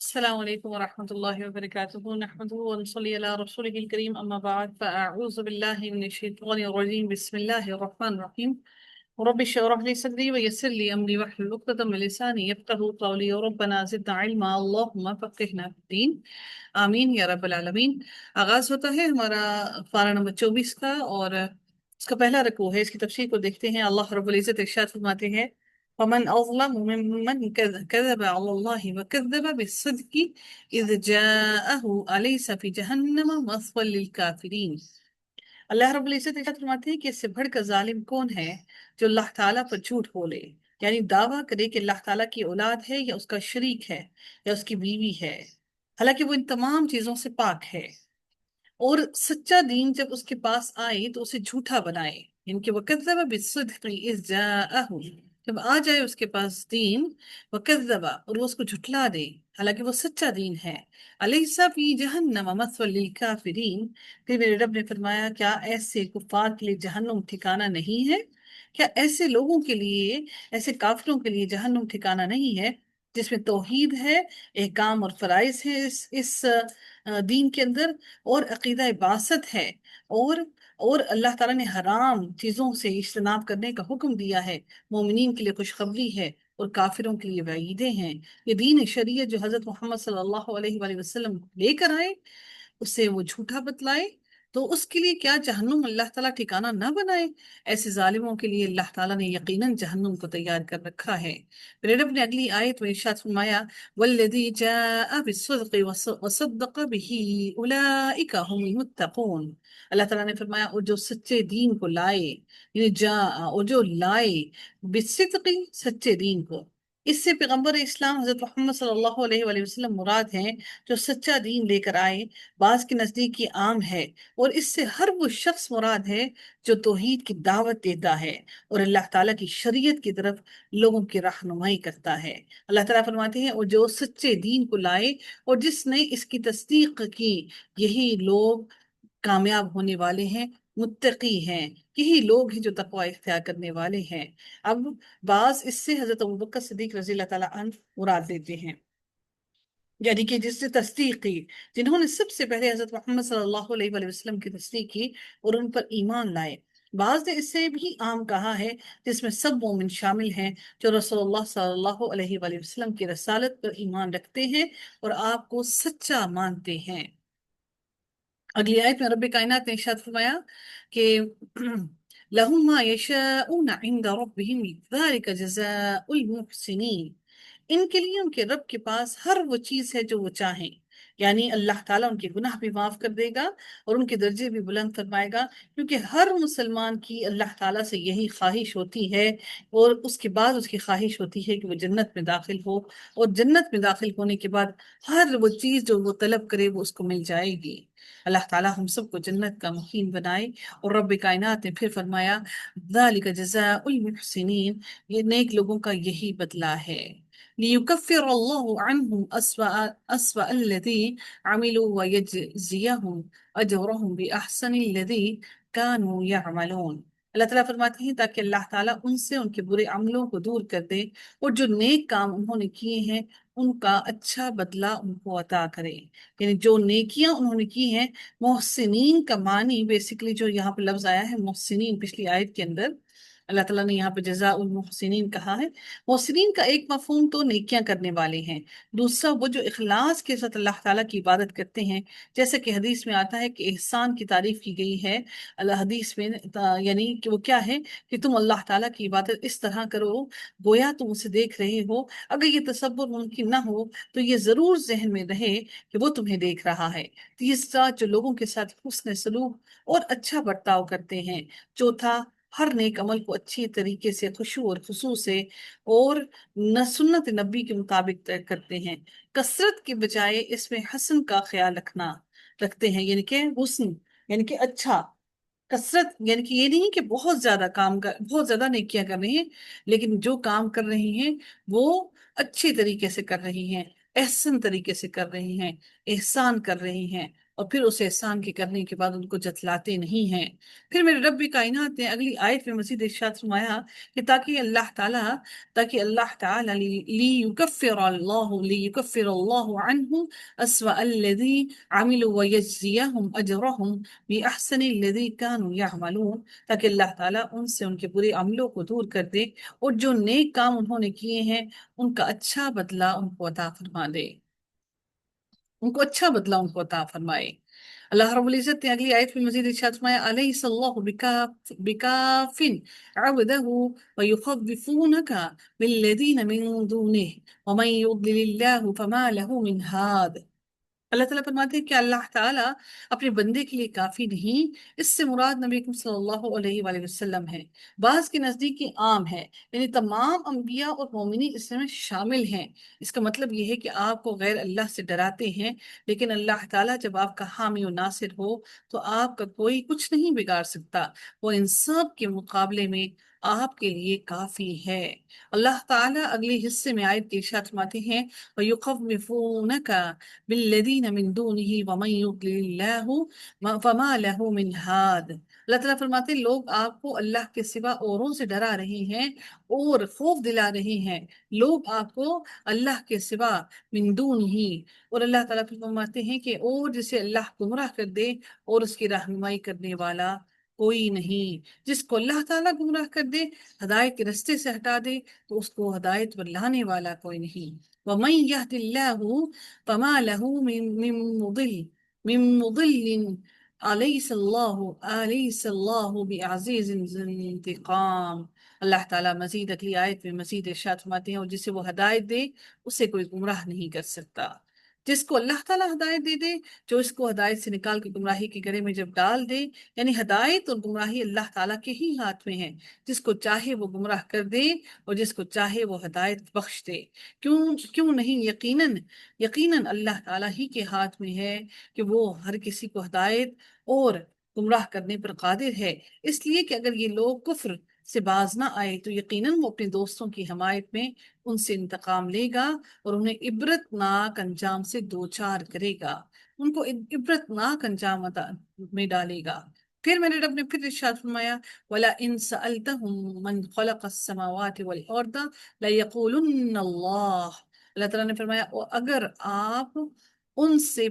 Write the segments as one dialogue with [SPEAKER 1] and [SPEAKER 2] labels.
[SPEAKER 1] السلام عليكم ورحمة الله وبركاته. نحمده ونصلي على رسوله الكريم، أما بعد، فأعوذ بالله من الشيطان الرجيم. بسم الله الرحمن الرحيم. رب اشرح لي صدري ويسر لي أمري واحلل عقدة من لساني يفقهوا قولي. ربنا زدنا علما، اللهم فقهنا في الدين، آمین یا رب العالمین. آغاز ہوتا ہے ہمارا پارہ نمبر 24 کا، اور اس کا پہلا رکوع ہے. اس کی تفسیر کو دیکھتے ہیں. اللہ رب العزت ارشاد فرماتے ہیں: وَمَنْ أَظْلَمُ مِمَّنْ كَذَبَ عَلَى اللَّهِ وَكَذَّبَ بِالصِّدْقِ إِذْ جَاءَهُ أَلَيْسَ فِي جَهَنَّمَ مَثْوًى لِلْكَافِرِينَ. اللہ رب العزت ارشاد فرماتے ہیں کہ اس سے بڑھ کر ظالم کون ہے جو اللہ تعالیٰ پر جھوٹ بولے، یعنی دعویٰ کرے کہ اللہ تعالیٰ کی اولاد ہے یا اس کا شریک ہے یا اس کی بیوی ہے، حالانکہ وہ ان تمام چیزوں سے پاک ہے، اور سچا دین جب اس کے پاس آئے تو اسے جھوٹا بنائے. ان کے وَكَذَّبَ بِالصِّدْقِ إِذْ جَاءَهُ، جب آ جائے اس کے پاس دین، وَكَذَّبَ، اور وہ اس کو جھٹلا دے حالانکہ وہ سچا دین ہے. أَلَيْسَ فِي جَهَنَّمَ مَثْوًى لِلْكَافِرِينَ، پھر میرے رب نے فرمایا کیا ایسے کفار کے لیے جہنم ٹھکانہ نہیں ہے؟ کیا ایسے لوگوں کے لیے، ایسے کافروں کے لیے جہنم ٹھکانہ نہیں ہے جس میں توحید ہے، احکام اور فرائض ہے اس دین کے اندر، اور عقیدہ بعثت ہے، اور اللہ تعالیٰ نے حرام چیزوں سے اجتناب کرنے کا حکم دیا ہے. مومنین کے لیے خوشخبری ہے اور کافروں کے لیے وعیدیں ہیں. یہ دین شریعت جو حضرت محمد صلی اللہ علیہ وآلہ وسلم لے کر آئے، اسے وہ جھوٹا بتلائے، تو اس کے لیے کیا جہنم اللہ تعالیٰ ٹھکانہ نہ بنائے؟ ایسے ظالموں کے لیے اللہ تعالیٰ نے یقیناً جہنم کو تیار کر رکھا ہے. پھر رب نے اگلی آیت میں ارشاد فرمایا: والذی جاء بالصدق وصدق به اولئک هم المتقون. اللہ تعالیٰ نے فرمایا اور جو سچے دین کو لائے، یعنی اور جو لائے بالصدق، سچے دین کو، اس سے پیغمبر اسلام حضرت محمد صلی اللہ علیہ وآلہ وسلم مراد ہیں جو سچا دین لے کر آئے. بعض کے نزدیک یہ عام ہے، اور اس سے ہر وہ شخص مراد ہے جو توحید کی دعوت دیتا ہے اور اللہ تعالیٰ کی شریعت کی طرف لوگوں کی رہنمائی کرتا ہے. اللہ تعالیٰ فرماتے ہیں اور جو سچے دین کو لائے اور جس نے اس کی تصدیق کی، یہی لوگ کامیاب ہونے والے ہیں، متقی ہیں، یہی لوگ ہیں جو تقوی اختیار کرنے والے ہیں. اب بعض اس سے حضرت ابوبکر صدیق رضی اللہ تعالیٰ عنہ مراد دیتے ہیں، یعنی کہ جس نے تصدیق کی، جنہوں نے سب سے پہلے حضرت محمد صلی اللہ علیہ وآلہ وسلم کی تصدیق کی اور ان پر ایمان لائے. بعض نے اس سے بھی عام کہا ہے جس میں سب مومن شامل ہیں جو رسول اللہ صلی اللہ علیہ وآلہ وسلم کی رسالت پر ایمان رکھتے ہیں اور آپ کو سچا مانتے ہیں. اگلی آیت میں رب کائنات نے ارشاد فرمایا کہ لَهُم مَا يَشَاءُونَ عِنْدَ رَبِّهِمْ ذَلِكَ جَزَاءُ الْمُحْسِنِينَ. ان کے لیے ان کے رب کے پاس ہر وہ چیز ہے جو وہ چاہیں، یعنی اللہ تعالیٰ ان کے گناہ بھی معاف کر دے گا اور ان کے درجے بھی بلند فرمائے گا، کیونکہ ہر مسلمان کی اللہ تعالیٰ سے یہی خواہش ہوتی ہے، اور اس کے بعد اس کی خواہش ہوتی ہے کہ وہ جنت میں داخل ہو، اور جنت میں داخل ہونے کے بعد ہر وہ چیز جو وہ طلب کرے وہ اس کو مل جائے گی. اللہ تعالیٰ ہم سب کو جنت کا مقیم بنائے. اور رب کائنات نے پھر فرمایا ذَلِكَ جَزَاءُ الْمُحْسِنِينَ، یہ نیک لوگوں کا یہی بدلہ ہے. لِيُكَفِّرَ اللَّهُ عَنْهُمْ أَسْوَأَ الَّذِي عَمِلُوا وَيَجْزِيَهُمْ أَجْرَهُمْ بِأَحْسَنِ الَّذِي كَانُوا يَعْمَلُونَ. اللہ تعالیٰ فرماتے ہیں تاکہ اللہ تعالیٰ ان سے ان کے برے عملوں کو دور کر دے اور جو نیک کام انہوں نے کیے ہیں ان کا اچھا بدلہ ان کو عطا کرے. یعنی جو نیکیاں انہوں نے کی ہیں، محسنین کا معنی بیسیکلی جو یہاں پہ لفظ آیا ہے محسنین، پچھلی آیت کے اندر اللہ تعالیٰ نے یہاں پہ جزاء المحسنین کہا ہے. محسنین کا ایک مفہوم تو نیکیاں کرنے والے ہیں، دوسرا وہ جو اخلاص کے ساتھ اللہ تعالیٰ کی عبادت کرتے ہیں. جیسے کہ حدیث میں آتا ہے کہ احسان کی تعریف کی گئی ہے اللہ حدیث میں، یعنی کہ وہ کیا ہے کہ تم اللہ تعالیٰ کی عبادت اس طرح کرو گویا تم اسے دیکھ رہے ہو. اگر یہ تصور ممکن نہ ہو تو یہ ضرور ذہن میں رہے کہ وہ تمہیں دیکھ رہا ہے. تیسرا جو لوگوں کے ساتھ حسن سلوک اور اچھا برتاؤ کرتے ہیں. چوتھا ہر نیک عمل کو اچھی طریقے سے خشوع اور خضوع سے اور سنت نبی کے مطابق کرتے ہیں. کثرت کے بجائے اس میں حسن کا خیال رکھتے ہیں، یعنی کہ حسن، یعنی کہ اچھا. کثرت یعنی کہ یہ نہیں کہ بہت زیادہ نیکیاں کر رہے ہیں، لیکن جو کام کر رہے ہیں وہ اچھی طریقے سے کر رہی ہیں، احسن طریقے سے کر رہی ہیں، احسان کر رہی ہیں، اور پھر اس احسان کے کرنے کے بعد ان کو جتلاتے نہیں ہیں۔ پھر میرے رب کائنات نے اگلی آیت میں مزید ارشاد فرمایا کہ تاکہ اللہ تعالیٰ لیکفر اللہ عنہ اسوأ الذی عملوا ویجزیہم اجرہم بأحسن الذی کانوا یعملون، تاکہ اللہ تعالیٰ ان سے ان کے برے عملوں کو دور کر دے اور جو نیک کام انہوں نے کیے ہیں ان کا اچھا بدلہ ان کو عطا فرما دے، ان کو اچھا بدلہ ان کو عطا فرمائے۔ اللہ رب العزت نے اگلی آیت میں مزید ارشاد فرمایا الیس اللہ بکاف عبدہ ویخوفونک بالذین من دونہ ومن یضلل اللہ فما له من ہاد۔ اللہ تعالیٰ فرماتے ہیں کہ اللہ تعالیٰ اپنے بندے کے لیے کافی نہیں، اس سے مراد نبی اکرم صلی اللہ علیہ وآلہ وسلم ہے۔ بعض کے نزدیک یہ عام ہے، یعنی تمام انبیاء اور مومنین اس میں شامل ہیں۔ اس کا مطلب یہ ہے کہ آپ کو غیر اللہ سے ڈراتے ہیں، لیکن اللہ تعالیٰ جب آپ کا حامی و ناصر ہو تو آپ کا کوئی کچھ نہیں بگاڑ سکتا، وہ ان سب کے مقابلے میں آپ کے لیے کافی ہے۔ اللہ تعالیٰ اگلے حصے میں آیت کے ارشاد فرماتے ہیں وَيُخَوِّفُونَكَ بالذین من دونہ ومن یضلل اللہ فما له من ہاد۔ اللہ تعالیٰ فرماتے ہیں لوگ آپ کو اللہ کے سوا اوروں سے ڈرا رہے ہیں اور خوف دلا رہے ہیں، لوگ آپ کو اللہ کے سوا من دونہ، اور اللہ تعالیٰ فرماتے ہیں کہ اور جسے اللہ گمراہ کر دے اور اس کی رہنمائی کرنے والا کوئی نہیں۔ جس کو اللہ تعالیٰ گمراہ کر دے، ہدایت کے رستے سے ہٹا دے، تو اس کو ہدایت پر لانے والا کوئی نہیں۔ وَمَن يَهْدِ اللَّهُ فَمَا لَهُ مِن مُضِلٍ أَلَيْسَ اللَّهُ بِعَزِيزٍ ذِي انتقام۔ اللہ تعالیٰ مزید اگلی آیت میں مزید ارشاد فرماتے ہیں اور جسے وہ ہدایت دے اسے کوئی گمراہ نہیں کر سکتا۔ جس کو اللہ تعالیٰ ہدایت دے دے، جو اس کو ہدایت سے نکال کے گمراہی کے گڑھے میں جب ڈال دے، یعنی ہدایت اور گمراہی اللہ تعالیٰ کے ہی ہاتھ میں ہے، جس کو چاہے وہ گمراہ کر دے اور جس کو چاہے وہ ہدایت بخش دے۔ کیوں نہیں، یقیناً اللہ تعالیٰ ہی کے ہاتھ میں ہے کہ وہ ہر کسی کو ہدایت اور گمراہ کرنے پر قادر ہے۔ اس لیے کہ اگر یہ لوگ کفر سے باز نہ آئے تو یقیناً وہ اپنے دوستوں کی حمایت میں ان سے انتقام لے گا اور انہیں عبرتناک انجام سے دوچار کرے گا، ان کو عبرتناک انجام میں ڈالے گا۔ پھر میرے رب نے پھر ارشاد فرمایا وَلَئِن سَأَلْتَهُم مَّن خَلَقَ السَّمَاوَاتِ وَالْأَرْضَ لَيَقُولُنَّ اللَّهُ۔ اللہ تعالیٰ نے فرمایا اگر آپ ان سے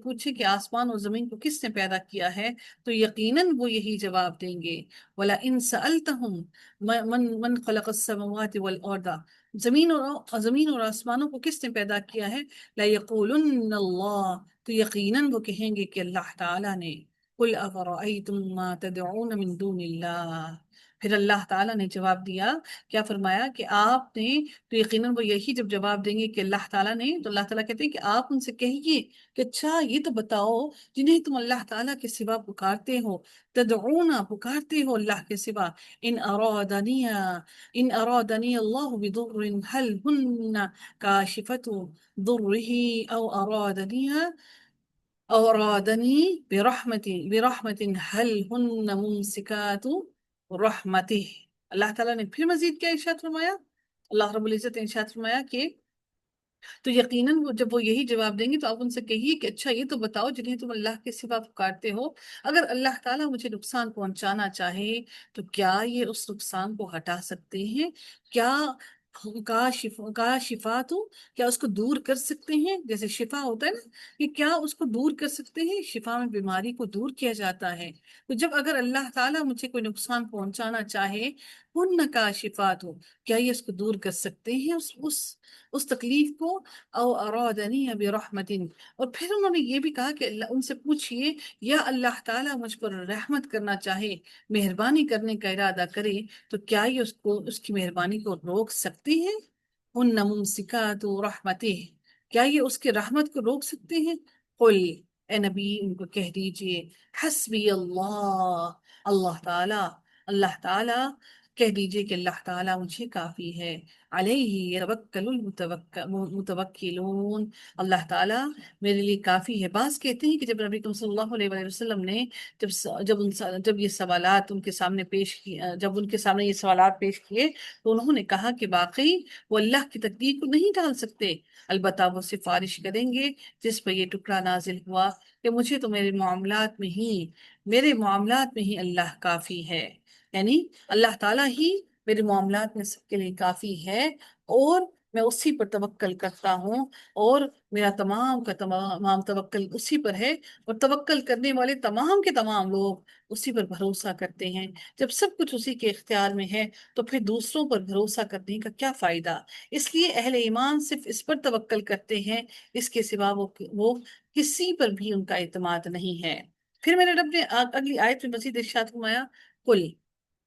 [SPEAKER 1] پوچھیں کہ آسمان اور زمین کو کس نے پیدا کیا ہے تو یقیناً وہ یہی جواب دیں گے وَلَئِن سَأَلْتَهُم مَّن خَلَقَ السَّمَاوَاتِ وَالْأَرْضَ، زمین اور آسمانوں کو کس نے پیدا کیا ہے، لَيَقُولُنَّ اللَّهُ، تو یقیناً وہ کہیں گے کہ اللہ تعالیٰ نے۔ قُلْ أَفَرَأَيْتُم مَّا تَدْعُونَ مِن دُونِ اللَّهِ، پھر اللہ تعالیٰ نے جواب دیا، کیا فرمایا کہ آپ نے، تو یقیناً وہ یہی جب جواب دیں گے کہ اللہ تعالیٰ نے، تو اللہ تعالیٰ کہتے ہیں کہ آپ ان سے کہیے کہ اچھا یہ تو بتاؤ جنہیں تم اللہ تعالیٰ کے سوا پکارتے ہو، تدعونا پکارتے ہو اللہ کے سوا، ان ارادنی اللہ بضر هل ہن کاشفت ضرہ او ارادنی برحمت هل ہن ممسکات رحمتہ۔ اللہ تعالیٰ نے پھر مزید کیا ارشاد فرمایا، اللہ رب العزت نے ارشاد فرمایا کہ تو یقیناً جب وہ یہی جواب دیں گے تو آپ ان سے کہیے کہ اچھا یہ تو بتاؤ جنہیں تم اللہ کے سوا پکارتے ہو، اگر اللہ تعالیٰ مجھے نقصان پہنچانا چاہے تو کیا یہ اس نقصان کو ہٹا سکتے ہیں؟ کیا کاشفات کیا اس کو دور کر سکتے ہیں؟ جیسے شفا ہوتا ہے نا، کہ کیا اس کو دور کر سکتے ہیں؟ شفا میں بیماری کو دور کیا جاتا ہے، تو جب اگر اللہ تعالیٰ مجھے کوئی نقصان پہنچانا چاہے، ان کاشفات کیا یہ اس کو دور کر سکتے ہیں اس تکلیف کو، او ارادنی برحمت، اور پھر انہوں نے یہ بھی کہا کہ ان سے پوچھئے یا اللہ تعالیٰ مجھ پر رحمت کرنا چاہے، مہربانی کرنے کا ارادہ کرے، تو کیا یہ اس کی مہربانی کو روک سکتے ہیں؟ ان ممسکات رحمتہ، کیا یہ اس کے رحمت کو روک سکتے ہیں؟ قل، اے نبی ان کو کہہ دیجئے، حسبی اللہ، اللہ تعالیٰ کہہ دیجئے کہ اللہ تعالیٰ مجھے کافی ہے، علیہ یتوکل المتوکلون، اللہ تعالیٰ میرے لیے کافی ہے۔ بعض کہتے ہیں کہ جب نبی صلی اللہ علیہ وآلہ وسلم نے جب یہ سوالات ان کے سامنے پیش کیے، جب ان کے سامنے یہ سوالات پیش کیے تو انہوں نے کہا کہ واقعی وہ اللہ کی تقدیر کو نہیں ٹال سکتے، البتہ وہ سفارش کریں گے جس پر یہ ٹکڑا نازل ہوا کہ مجھے تو میرے معاملات میں ہی اللہ کافی ہے، یعنی اللہ تعالیٰ ہی میرے معاملات میں سب کے لیے کافی ہے، اور میں اسی پر توکل کرتا ہوں، اور میرا تمام کا تمام توکل اسی پر ہے، اور توکل کرنے والے تمام کے تمام لوگ اسی پر بھروسہ کرتے ہیں۔ جب سب کچھ اسی کے اختیار میں ہے تو پھر دوسروں پر بھروسہ کرنے کا کیا فائدہ؟ اس لیے اہل ایمان صرف اس پر توکل کرتے ہیں، اس کے سوا وہ کسی پر بھی ان کا اعتماد نہیں ہے۔ پھر میرے رب نے اگلی آیت میں مزید ارشاد فرمایا، قل،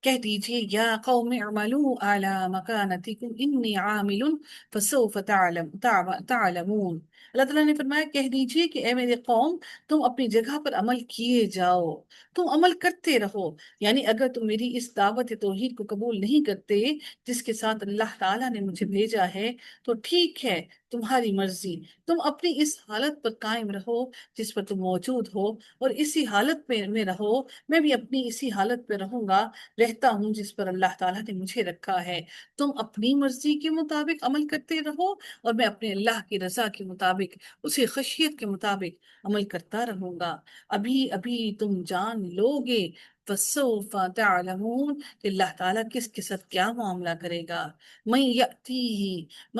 [SPEAKER 1] کہہ دیجئے، یا قوم اعملوا اعلی مکانتکم انی عامل فسوف تعلمون۔ اللہ تعالیٰ نے فرمایا، کہہ دیجئے کہ اے میرے قوم، تم اپنی جگہ پر عمل کیے جاؤ، تم عمل کرتے رہو، یعنی اگر تم میری اس دعوت توحید کو قبول نہیں کرتے جس کے ساتھ اللہ تعالیٰ نے مجھے بھیجا ہے، تو ٹھیک ہے، تمہاری مرضی، تم اپنی اس حالت پر قائم رہو جس پر تم موجود ہو، اور اسی حالت میں رہو، میں بھی اپنی اسی حالت پہ رہتا ہوں جس پر اللہ تعالیٰ نے مجھے رکھا ہے۔ تم اپنی مرضی کے مطابق عمل کرتے رہو، اور میں اپنے اللہ کی رضا کے مطابق، اسی خشیت کے مطابق عمل کرتا رہوں گا۔ ابھی ابھی تم جان لوگے، فسوف تعلمون، کہ اللہ تعالیٰ کس کے ساتھ کیا معاملہ کرے گا۔ من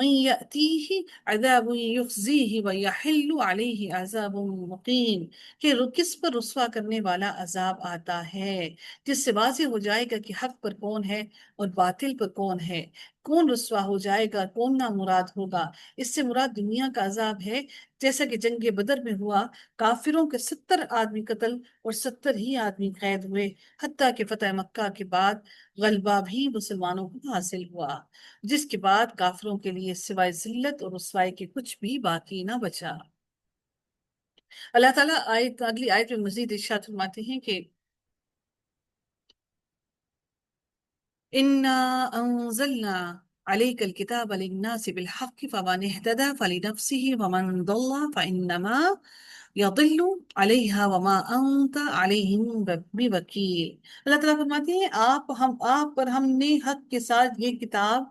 [SPEAKER 1] یأتیہ عذاب یخزیہ ویحل علیہ عذاب مقیم، کہ کس پر رسوا کرنے والا عذاب آتا ہے، جس سے واضح ہو جائے گا کہ حق پر کون ہے اور باطل پر کون ہے، کون رسوا ہو جائے گا، کون نامراد ہوگا۔ اس سے مراد دنیا کا عذاب ہے، جیسا کہ جنگ بدر میں ہوا، کافروں کے 70 آدمی قتل اور 70 ہی آدمی قید ہوئے، حتیٰ کہ فتح مکہ کے بعد غلبہ بھی مسلمانوں کو حاصل ہوا، جس کے بعد کافروں کے لیے سوائے ذلت اور رسوائی کے کچھ بھی باقی نہ بچا۔ اللہ تعالیٰ اگلی آیت میں مزید ارشاد فرماتے ہیں کہ إنا أنزلنا عليك الكتاب للناس بالحق فمن اهتدى فلنفسه ومن ضل فإنما يضل عليها وما أنت عليهم بوكيل۔ اللہ تعالیٰ فرماتے ہیں، آپ پر ہم نے حق کے ساتھ یہ کتاب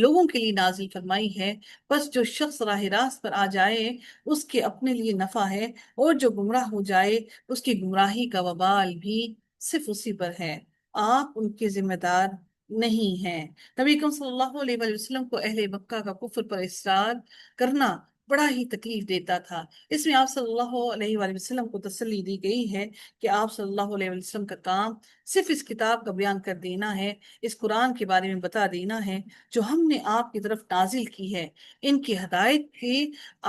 [SPEAKER 1] لوگوں کے لیے نازل فرمائی ہے، بس جو شخص راہ راست پر آ جائے اس کے اپنے لیے نفع ہے، اور جو گمراہ ہو جائے اس کی گمراہی کا وبال بھی صرف اسی پر ہے، آپ ان کے ذمہ دار نہیں ہیں۔ نبی اکرم صلی اللہ علیہ وآلہ وسلم کو اہل مکہ کا کفر پر اصرار کرنا بڑا ہی تکلیف دیتا تھا۔ اس میں آپ صلی اللہ علیہ وآلہ وسلم کو تسلی دی گئی ہے کہ آپ صلی اللہ علیہ وآلہ وسلم کا کام صرف اس کتاب کا بیان کر دینا ہے، اس قرآن کے بارے میں بتا دینا ہے جو ہم نے آپ کی طرف نازل کی ہے۔ ان کی ہدایت کے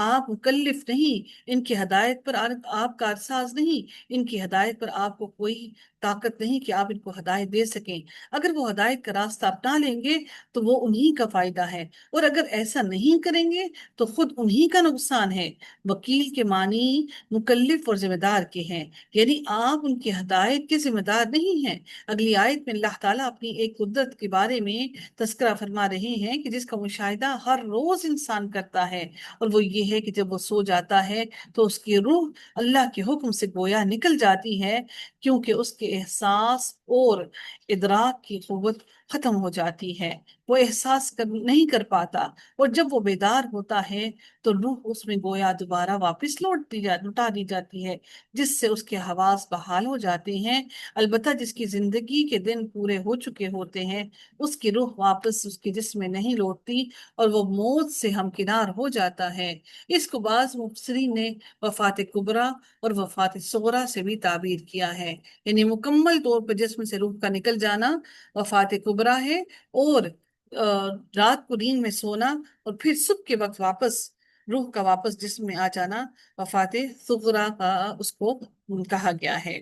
[SPEAKER 1] آپ مکلف نہیں، ان کی ہدایت پر آپ کارساز نہیں، ان کی ہدایت پر آپ کو کوئی طاقت نہیں کہ آپ ان کو ہدایت دے سکیں۔ اگر وہ ہدایت کا راستہ اپنا لیں گے تو وہ انہی کا فائدہ ہے، اور اگر ایسا نہیں کریں گے تو خود انہی کا نقصان ہے۔ وکیل کے معنی مکلف اور ذمہ دار کے ہیں، یعنی آپ ان کی ہدایت کے ذمہ دار نہیں ہیں۔ اگلی آیت میں اللہ تعالیٰ اپنی ایک قدرت کے بارے میں تذکرہ فرما رہے ہیں کہ جس کا مشاہدہ ہر روز انسان کرتا ہے، اور وہ یہ ہے کہ جب وہ سو جاتا ہے تو اس کی روح اللہ کے حکم سے گویا نکل جاتی ہے، کیونکہ اس کے احساس اور ادراک کی قوت ختم ہو جاتی ہے، وہ احساس نہیں کر پاتا، اور جب وہ بیدار ہوتا ہے تو روح اس میں گویا دوبارہ واپس لوٹا دی جاتی ہے، جس سے اس کے حواس بحال ہو جاتے ہیں۔ البتہ جس کی زندگی کے دن پورے ہو چکے ہوتے ہیں اس کی روح واپس اس کے جسم میں نہیں لوٹتی، اور وہ موت سے ہمکنار ہو جاتا ہے۔ اس کو بعض مفسرین نے وفات کبریٰ اور وفات صغریٰ سے بھی تعبیر کیا ہے، یعنی مکمل طور پر جسم سے روح کا نکل جانا وفات کبریٰ ہے، اور رات کو نیند میں سونا اور پھر صبح کے وقت روح کا واپس جسم میں آ جانا وفات صغریٰ کا اس کو کہا گیا ہے۔